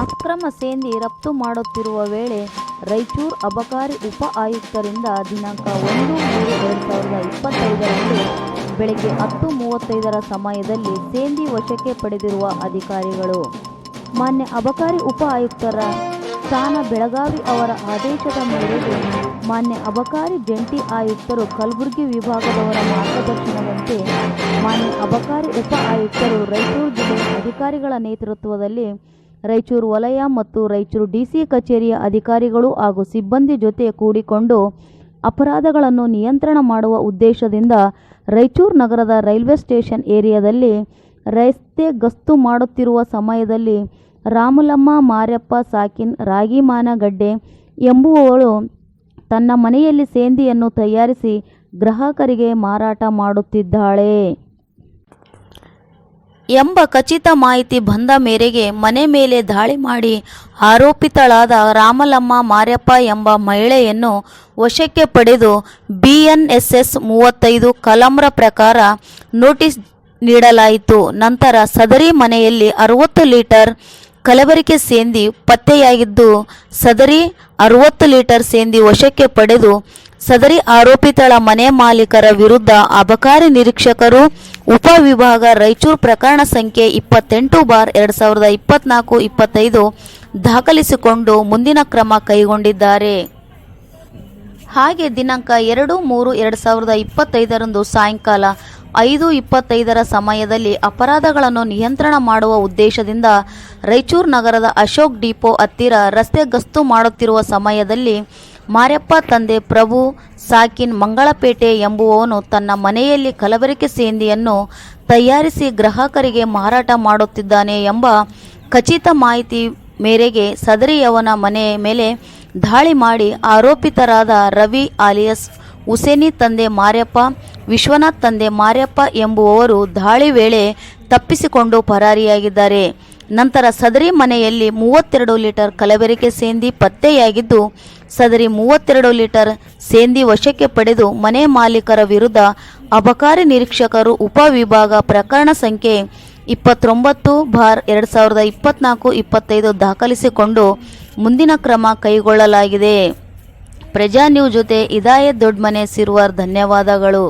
ಅಕ್ರಮ ಸೇಂದಿ ರಫ್ತು ಮಾಡುತ್ತಿರುವ ವೇಳೆ ರಾಯಚೂರು ಅಬಕಾರಿ ಉಪ ಆಯುಕ್ತರಿಂದ ದಿನಾಂಕ 1/3/2025ರಂದು ಬೆಳಗ್ಗೆ 10:35 ಸಮಯದಲ್ಲಿ ಸೇಂದಿ ವಶಕ್ಕೆ ಪಡೆದಿರುವ ಅಧಿಕಾರಿಗಳು ಮಾನ್ಯ ಅಬಕಾರಿ ಉಪ ಆಯುಕ್ತರ ಸ್ಥಾನ ಬೆಳಗಾವಿ ಅವರ ಆದೇಶದ ಮೇರೆಗೆ ಮಾನ್ಯ ಅಬಕಾರಿ ಜಂಟಿ ಆಯುಕ್ತರು ಕಲಬುರಗಿ ವಿಭಾಗದವರ ಮಾರ್ಗದರ್ಶನದಂತೆ ಮಾನ್ಯ ಅಬಕಾರಿ ಉಪ ಆಯುಕ್ತರು ರಾಯಚೂರು ಜಿಲ್ಲೆಯ ಅಧಿಕಾರಿಗಳ ನೇತೃತ್ವದಲ್ಲಿ ರಾಯಚೂರು ವಲಯ ಮತ್ತು ರಾಯಚೂರು ಡಿಸಿ ಕಚೇರಿಯ ಅಧಿಕಾರಿಗಳು ಹಾಗೂ ಸಿಬ್ಬಂದಿ ಜೊತೆ ಕೂಡಿಕೊಂಡು ಅಪರಾಧಗಳನ್ನು ನಿಯಂತ್ರಣ ಮಾಡುವ ಉದ್ದೇಶದಿಂದ ರಾಯಚೂರು ನಗರದ ರೈಲ್ವೆ ಸ್ಟೇಷನ್ ಏರಿಯಾದಲ್ಲಿ ರಸ್ತೆ ಗಸ್ತು ಮಾಡುತ್ತಿರುವ ಸಮಯದಲ್ಲಿ ರಾಮಲಮ್ಮ ಮಾರ್ಯಪ್ಪ ಸಾಕಿನ್ ರಾಗಿಮಾನಗಡ್ಡೆ ಎಂಬುವವಳು ತನ್ನ ಮನೆಯಲ್ಲಿ ಸೇಂದಿಯನ್ನು ತಯಾರಿಸಿ ಗ್ರಾಹಕರಿಗೆ ಮಾರಾಟ ಮಾಡುತ್ತಿದ್ದಾಳೆ ಎಂಬ ಖಚಿತ ಮಾಹಿತಿ ಬಂದ ಮೇರೆಗೆ ಮನೆ ಮೇಲೆ ದಾಳಿ ಮಾಡಿ ಆರೋಪಿತಳಾದ ರಾಮಲಮ್ಮ ಮಾರ್ಯಪ್ಪ ಎಂಬ ಮಹಿಳೆಯನ್ನು ವಶಕ್ಕೆ ಪಡೆದು BNSS 35 ಕಲಂರ ಪ್ರಕಾರ ನೋಟಿಸ್ ನೀಡಲಾಯಿತು. ನಂತರ ಸದರಿ ಮನೆಯಲ್ಲಿ 60 ಲೀಟರ್ ಕಲಬೆರಕೆ ಸೇಂದಿ ಪತ್ತೆಯಾಗಿದ್ದು ಸದರಿ 60 ಲೀಟರ್ ಸೇಂದಿ ವಶಕ್ಕೆ ಪಡೆದು ಸದರಿ ಆರೋಪಿತಳ ಮನೆ ಮಾಲೀಕರ ವಿರುದ್ಧ ಅಬಕಾರಿ ನಿರೀಕ್ಷಕರು ಉಪವಿಭಾಗ ರಾಯಚೂರು ಪ್ರಕರಣ ಸಂಖ್ಯೆ 28/2024-25 ದಾಖಲಿಸಿಕೊಂಡು ಮುಂದಿನ ಕ್ರಮ ಕೈಗೊಂಡಿದ್ದಾರೆ. ಹಾಗೆ ದಿನಾಂಕ 2/3/2025ರಂದು ಸಾಯಂಕಾಲ 5:25 ಸಮಯದಲ್ಲಿ ಅಪರಾಧಗಳನ್ನು ನಿಯಂತ್ರಣ ಮಾಡುವ ಉದ್ದೇಶದಿಂದ ರಾಯಚೂರು ನಗರದ ಅಶೋಕ್ ಡಿಪೋ ಹತ್ತಿರ ರಸ್ತೆ ಗಸ್ತು ಮಾಡುತ್ತಿರುವ ಸಮಯದಲ್ಲಿ ಮಾರ್ಯಪ್ಪ ತಂದೆ ಪ್ರಭು ಸಾಕಿನ್ ಮಂಗಳಪೇಟೆ ಎಂಬುವವನು ತನ್ನ ಮನೆಯಲ್ಲಿ ಕಲಬೆರಕೆ ಸೇಂದಿಯನ್ನು ತಯಾರಿಸಿ ಗ್ರಾಹಕರಿಗೆ ಮಾರಾಟ ಮಾಡುತ್ತಿದ್ದಾನೆ ಎಂಬ ಖಚಿತ ಮಾಹಿತಿ ಮೇರೆಗೆ ಸದರಿಯವನ ಮನೆ ಮೇಲೆ ದಾಳಿ ಮಾಡಿ ಆರೋಪಿತರಾದ ರವಿ ಆಲಿಯಸ್ ಹುಸೇನಿ ತಂದೆ ಮಾರ್ಯಪ್ಪ, ವಿಶ್ವನಾಥ್ ತಂದೆ ಮಾರ್ಯಪ್ಪ ಎಂಬುವವರು ದಾಳಿ ವೇಳೆ ತಪ್ಪಿಸಿಕೊಂಡು ಪರಾರಿಯಾಗಿದ್ದಾರೆ. ನಂತರ ಸದರಿ ಮನೆಯಲ್ಲಿ 32 ಲೀಟರ್ ಕಲಬೆರಕೆ ಸೇಂದಿ ಪತ್ತೆಯಾಗಿದ್ದು ಸದರಿ 32 ಲೀಟರ್ ಸೇಂದಿ ವಶಕ್ಕೆ ಪಡೆದು ಮನೆ ಮಾಲೀಕರ ವಿರುದ್ಧ ಅಬಕಾರಿ ನಿರೀಕ್ಷಕರು ಉಪವಿಭಾಗ ಪ್ರಕರಣ ಸಂಖ್ಯೆ 29/2024-25 ದಾಖಲಿಸಿಕೊಂಡು ಮುಂದಿನ ಕ್ರಮ ಕೈಗೊಳ್ಳಲಾಗಿದೆ. ಪ್ರಜಾ ನ್ಯೂಸ್ ಜೊತೆ ಇದಾಯತ್ ದೊಡ್ಡಮನೆ ಸಿರ್ವಾರ್. ಧನ್ಯವಾದಗಳು.